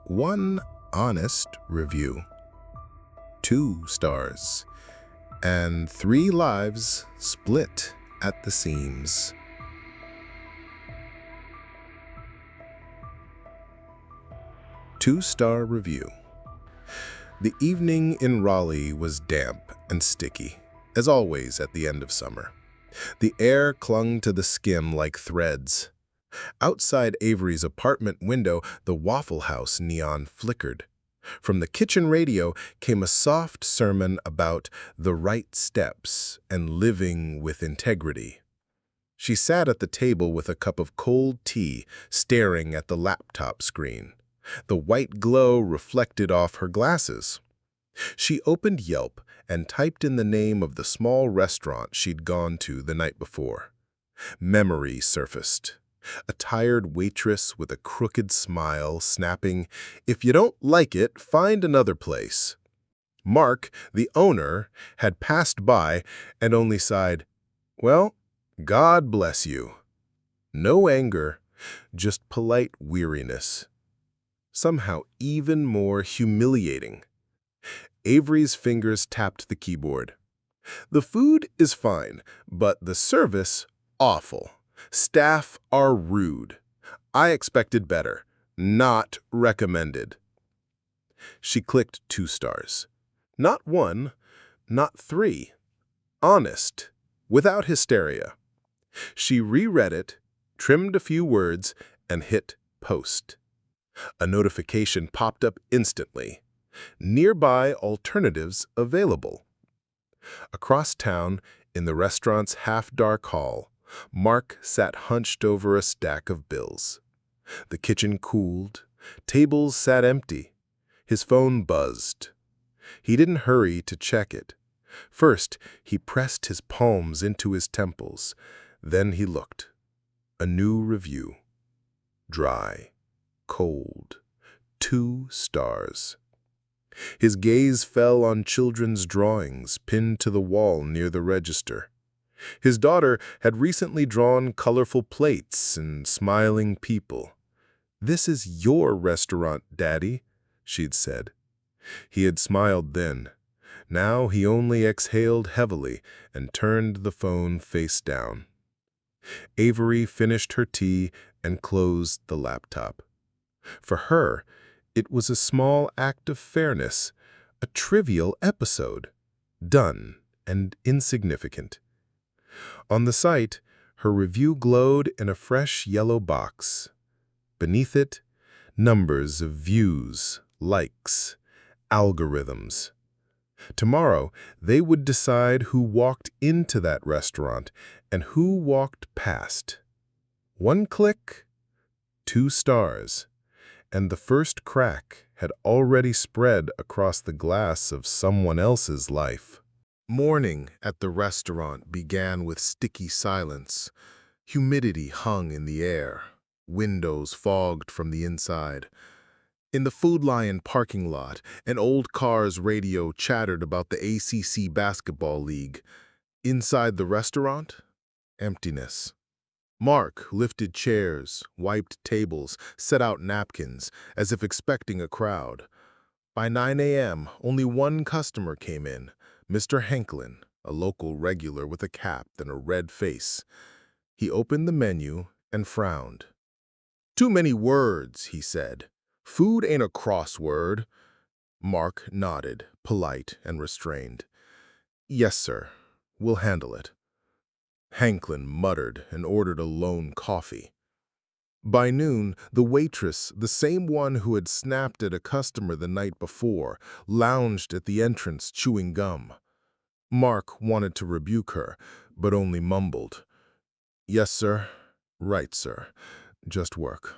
1 honest review, 2 stars, and 3 lives split at the seams. Two-star review. The evening in Raleigh was damp and sticky, as always at the end of summer. The air clung to the skin like threads. Outside Avery's apartment window, the Waffle House neon flickered. From the kitchen radio came a soft sermon about the right steps and living with integrity. She sat at the table with a cup of cold tea, staring at the laptop screen. The white glow reflected off her glasses. She opened Yelp and typed in the name of the small restaurant she'd gone to the night before. Memory surfaced. A tired waitress with a crooked smile snapping, "If you don't like it, find another place." Mark, the owner, had passed by and only sighed, "Well, God bless you." No anger, just polite weariness. Somehow even more humiliating. Avery's fingers tapped the keyboard. "The food is fine, but the service, awful. Staff are rude. I expected better. Not recommended." She clicked 2 stars. Not 1, not 3. Honest, without hysteria. She reread it, trimmed a few words, and hit post. A notification popped up instantly. Nearby alternatives available. Across town, in the restaurant's half-dark hall, Mark sat hunched over a stack of bills. The kitchen cooled. Tables sat empty. His phone buzzed. He didn't hurry to check it. First, he pressed his palms into his temples. Then he looked. A new review. Dry. Cold. 2 stars. His gaze fell on children's drawings pinned to the wall near the register. His daughter had recently drawn colorful plates and smiling people. "This is your restaurant, Daddy," she'd said. He had smiled then. Now he only exhaled heavily and turned the phone face down. Avery finished her tea and closed the laptop. For her, it was a small act of fairness, a trivial episode, done and insignificant. On the site, her review glowed in a fresh yellow box. Beneath it, numbers of views, likes, algorithms. Tomorrow, they would decide who walked into that restaurant and who walked past. 1 click, 2 stars. And the first crack had already spread across the glass of someone else's life. Morning at the restaurant began with sticky silence. Humidity hung in the air, windows fogged from the inside. In the Food Lion parking lot, an old car's radio chattered about the ACC basketball league. Inside the restaurant, emptiness. Mark lifted chairs, wiped tables, set out napkins, as if expecting a crowd. By 9 a.m., only 1 customer came in, Mr. Henklin, a local regular with a cap and a red face. He opened the menu and frowned. "Too many words," he said. "Food ain't a crossword." Mark nodded, polite and restrained. "Yes, sir. We'll handle it." Hanklin muttered and ordered a lone coffee. By noon, the waitress, the same one who had snapped at a customer the night before, lounged at the entrance chewing gum. Mark wanted to rebuke her, but only mumbled, "Yes, sir. Right, sir. Just work."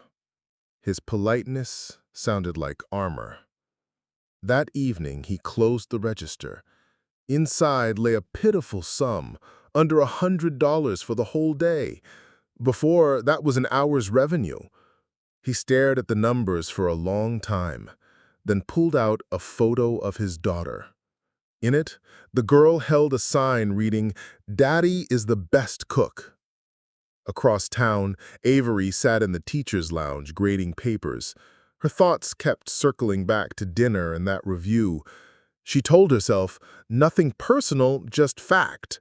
His politeness sounded like armor. That evening, he closed the register. Inside lay a pitiful sum, under $100 for the whole day. Before, that was an hour's revenue. He stared at the numbers for a long time, then pulled out a photo of his daughter. In it, the girl held a sign reading, "Daddy is the best cook." Across town, Avery sat in the teacher's lounge grading papers. Her thoughts kept circling back to dinner and that review. She told herself, nothing personal, just fact.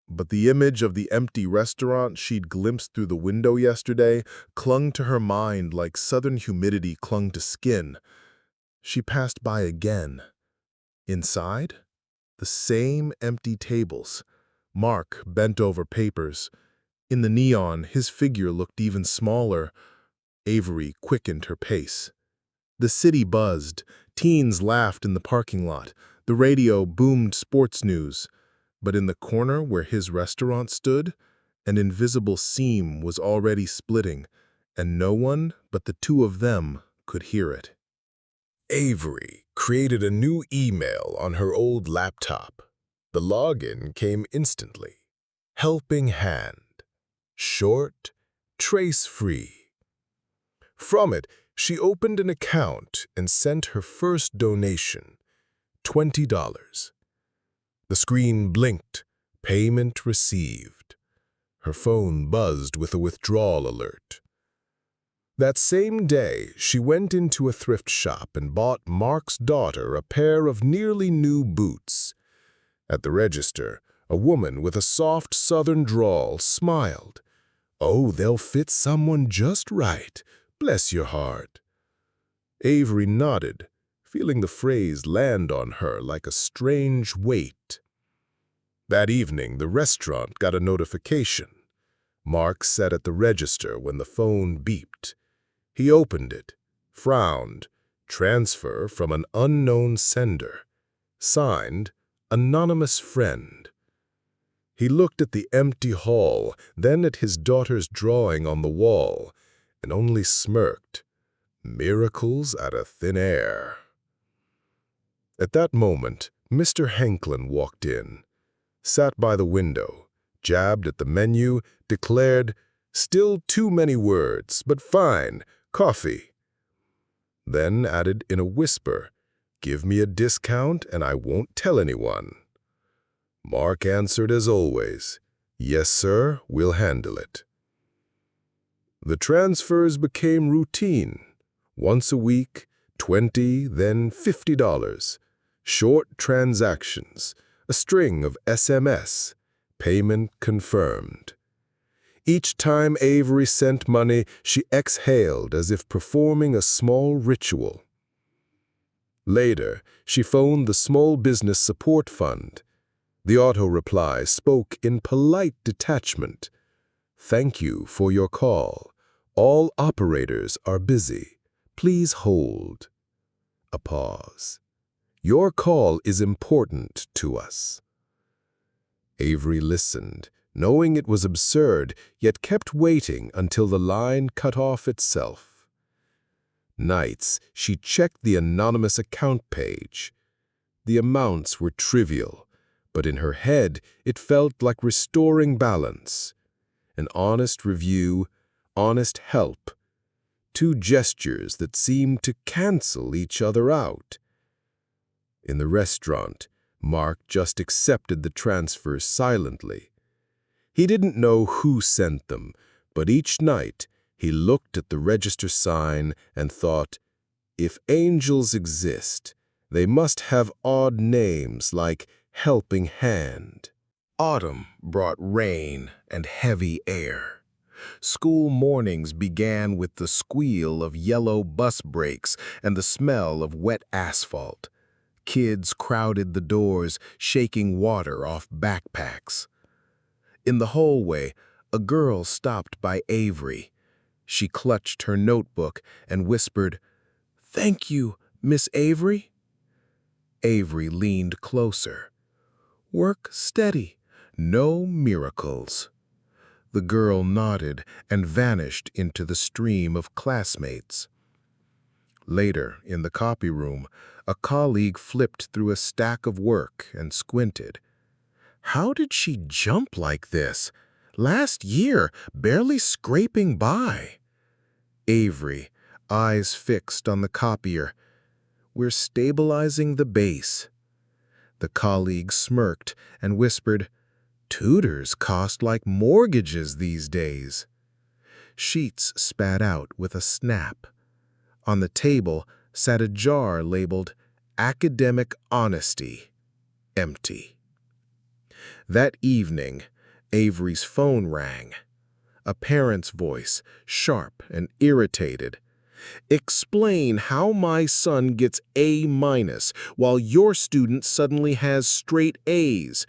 But the image of the empty restaurant she'd glimpsed through the window yesterday clung to her mind like southern humidity clung to skin. She passed by again. Inside, the same empty tables. Mark bent over papers. In the neon, his figure looked even smaller. Avery quickened her pace. The city buzzed. Teens laughed in the parking lot. The radio boomed sports news. But in the corner where his restaurant stood, an invisible seam was already splitting, and no one but the two of them could hear it. Avery created a new email on her old laptop. The login came instantly. Helping hand. Short, trace-free. From it, she opened an account and sent her first donation, $20. The screen blinked. Payment received. Her phone buzzed with a withdrawal alert. That same day, she went into a thrift shop and bought Mark's daughter a pair of nearly new boots. At the register, a woman with a soft southern drawl smiled. "Oh, they'll fit someone just right. Bless your heart." Avery nodded, feeling the phrase land on her like a strange weight. That evening, the restaurant got a notification. Mark sat at the register when the phone beeped. He opened it, frowned, transfer from an unknown sender. Signed, Anonymous Friend. He looked at the empty hall, then at his daughter's drawing on the wall, and only smirked. Miracles out of thin air. At that moment, Mr. Hanklin walked in, sat by the window, jabbed at the menu, declared, "Still too many words, but fine, coffee." Then added in a whisper, "Give me a discount and I won't tell anyone." Mark answered as always, "Yes, sir, we'll handle it." The transfers became routine. Once a week, $20, then $50. Short transactions, a string of SMS, payment confirmed. Each time Avery sent money, she exhaled as if performing a small ritual. Later, she phoned the Small Business Support Fund. The auto-reply spoke in polite detachment. "Thank you for your call. All operators are busy. Please hold." A pause. "Your call is important to us." Avery listened, knowing it was absurd, yet kept waiting until the line cut off itself. Nights, she checked the anonymous account page. The amounts were trivial, but in her head it felt like restoring balance. An honest review, honest help. Two gestures that seemed to cancel each other out. In the restaurant, Mark just accepted the transfers silently. He didn't know who sent them, but each night he looked at the register sign and thought, if angels exist, they must have odd names like Helping Hand. Autumn brought rain and heavy air. School mornings began with the squeal of yellow bus brakes and the smell of wet asphalt. Kids crowded the doors, shaking water off backpacks. In the hallway, a girl stopped by Avery. She clutched her notebook and whispered, "Thank you, Miss Avery." Avery leaned closer. "Work steady, no miracles." The girl nodded and vanished into the stream of classmates. Later, in the copy room, a colleague flipped through a stack of work and squinted. How did she jump like this? Last year, barely scraping by. Avery, eyes fixed on the copier. "We're stabilizing the base." The colleague smirked and whispered, "Tutors cost like mortgages these days." Sheets spat out with a snap. On the table sat a jar labeled Academic Honesty, empty. That evening, Avery's phone rang. A parent's voice, sharp and irritated. "Explain how my son gets A- while your student suddenly has straight A's.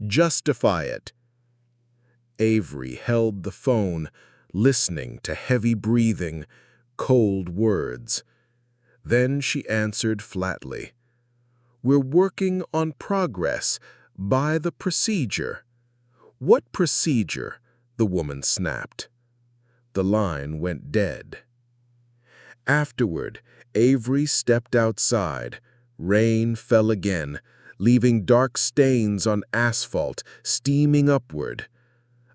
Justify it." Avery held the phone, listening to heavy breathing, cold words. Then she answered flatly, "We're working on progress by the procedure." "What procedure?" the woman snapped. The line went dead. Afterward, Avery stepped outside. Rain fell again, leaving dark stains on asphalt, steaming upward.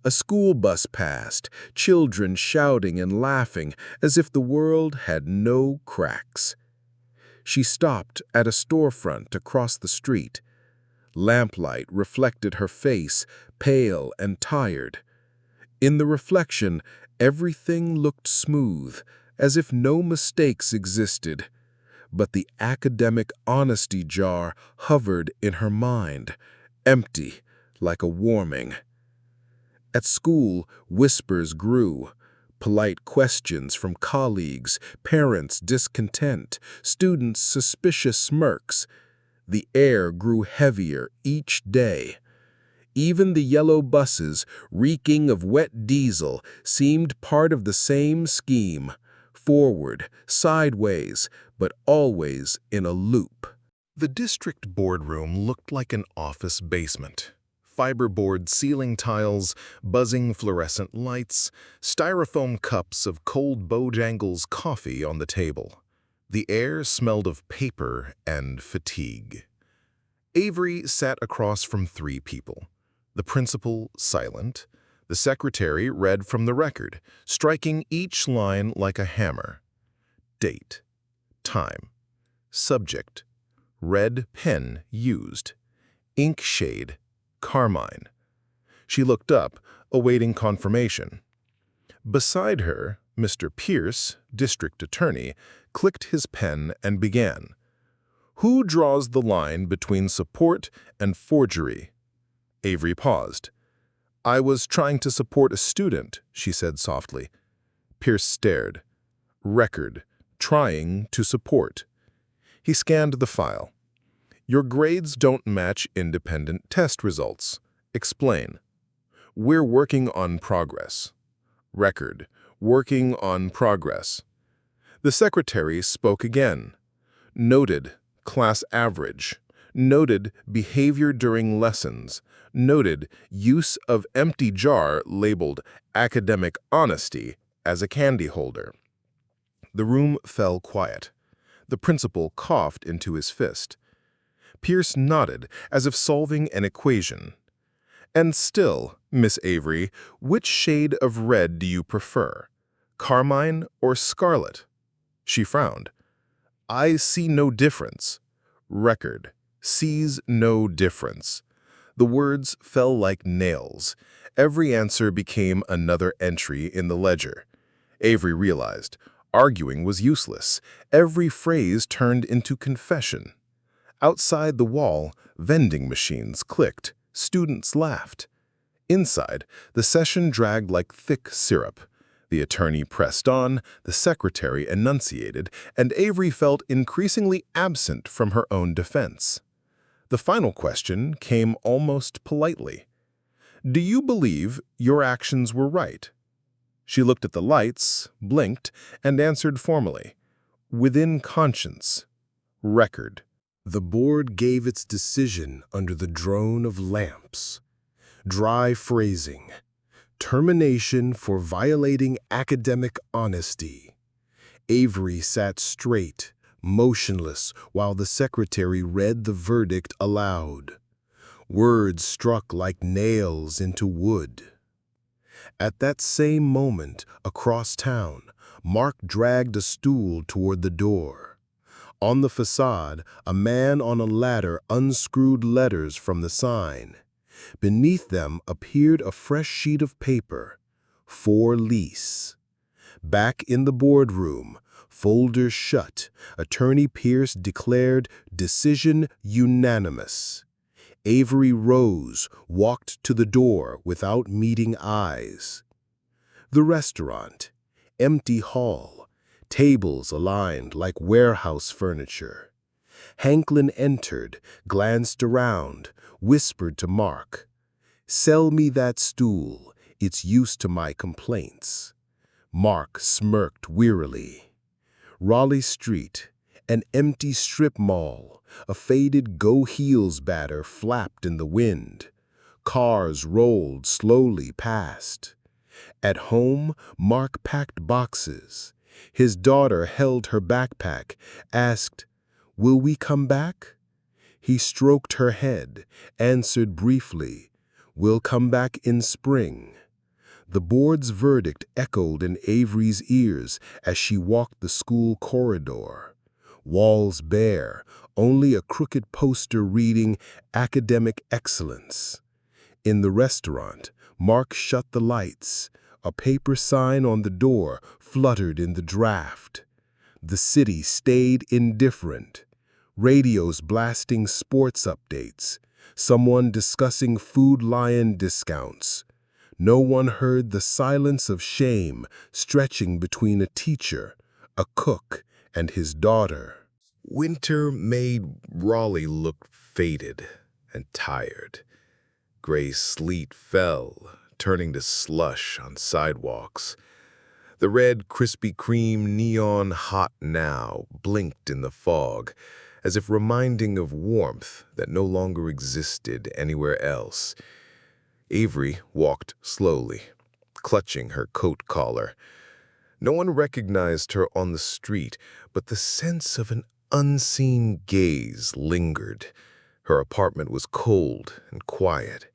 A school bus passed, children shouting and laughing as if the world had no cracks. She stopped at a storefront across the street. Lamplight reflected her face, pale and tired. In the reflection, everything looked smooth, as if no mistakes existed. But the academic honesty jar hovered in her mind, empty, like a warming. At school, whispers grew. Polite questions from colleagues, parents' discontent, students' suspicious smirks. The air grew heavier each day. Even the yellow buses, reeking of wet diesel, seemed part of the same scheme. Forward, sideways, but always in a loop. The district boardroom looked like an office basement. Fiberboard ceiling tiles, buzzing fluorescent lights, styrofoam cups of cold Bojangles coffee on the table. The air smelled of paper and fatigue. Avery sat across from 3 people. The principal, silent. The secretary read from the record, striking each line like a hammer. Date, time, subject, red pen used, ink shade, carmine. She looked up, awaiting confirmation. Beside her, Mr. Pierce, district attorney, clicked his pen and began. "Who draws the line between support and forgery?" Avery paused. "I was trying to support a student," she said softly. Pierce stared. Record, trying to support. He scanned the file. "Your grades don't match independent test results. Explain." "We're working on progress." Record, working on progress. The secretary spoke again. Noted, class average. Noted, behavior during lessons. Noted, use of empty jar labeled academic honesty as a candy holder. The room fell quiet. The principal coughed into his fist. Pierce nodded, as if solving an equation. "And still, Miss Avery, which shade of red do you prefer? Carmine or scarlet?" She frowned. "I see no difference." Record, sees no difference. The words fell like nails. Every answer became another entry in the ledger. Avery realized arguing was useless. Every phrase turned into confession. Outside the wall, vending machines clicked. Students laughed. Inside, the session dragged like thick syrup. The attorney pressed on, the secretary enunciated, and Avery felt increasingly absent from her own defense. The final question came almost politely. "Do you believe your actions were right?" She looked at the lights, blinked, and answered formally, "Within conscience." Record. The board gave its decision under the drone of lamps. Dry phrasing. Termination for violating academic honesty. Avery sat straight, motionless, while the secretary read the verdict aloud. Words struck like nails into wood. At that same moment, across town, Mark dragged a stool toward the door. On the facade, a man on a ladder unscrewed letters from the sign. Beneath them appeared a fresh sheet of paper, "For lease." Back in the boardroom, Folder shut. Attorney Pierce declared decision unanimous. Avery rose, walked to the door without meeting eyes. The restaurant. Empty hall. Tables aligned like warehouse furniture. Hanklin entered, glanced around, whispered to Mark, "Sell me that stool. It's used to my complaints." Mark smirked wearily. Raleigh Street, an empty strip mall, a faded Go Heels banner flapped in the wind. Cars rolled slowly past. At home, Mark packed boxes. His daughter held her backpack, asked, "Will we come back?" He stroked her head, answered briefly, "We'll come back in spring." The board's verdict echoed in Avery's ears as she walked the school corridor. Walls bare, only a crooked poster reading "Academic Excellence." In the restaurant, Mark shut the lights. A paper sign on the door fluttered in the draft. The city stayed indifferent. Radios blasting sports updates. Someone discussing Food Lion discounts. No one heard the silence of shame stretching between a teacher, a cook, and his daughter. Winter made Raleigh look faded and tired. Gray sleet fell, turning to slush on sidewalks. The red Krispy Kreme neon hot now blinked in the fog, as if reminding of warmth that no longer existed anywhere else. Avery walked slowly, clutching her coat collar. No one recognized her on the street, but the sense of an unseen gaze lingered. Her apartment was cold and quiet.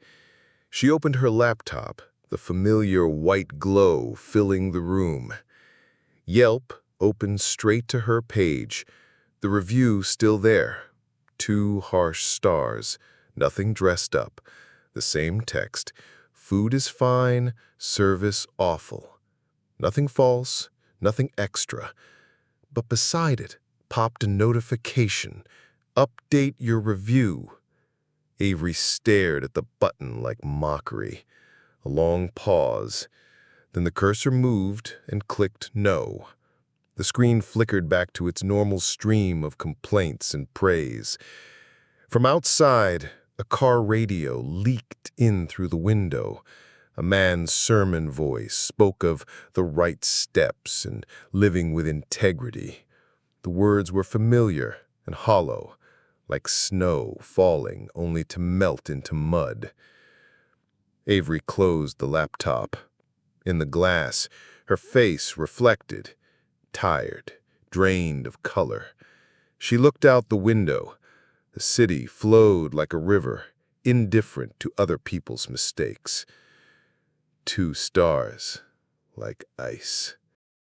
She opened her laptop, the familiar white glow filling the room. Yelp opened straight to her page, the review still there. 2 harsh stars, nothing dressed up. The same text, "Food is fine, service awful." Nothing false, nothing extra. But beside it popped a notification, "Update your review." Avery stared at the button like mockery. A long pause. Then the cursor moved and clicked no. The screen flickered back to its normal stream of complaints and praise. From outside, a car radio leaked in through the window. A man's sermon voice spoke of the right steps and living with integrity. The words were familiar and hollow, like snow falling only to melt into mud. Avery closed the laptop. In the glass, her face reflected, tired, drained of color. She looked out the window. The city flowed like a river, indifferent to other people's mistakes. 2 stars, like ice.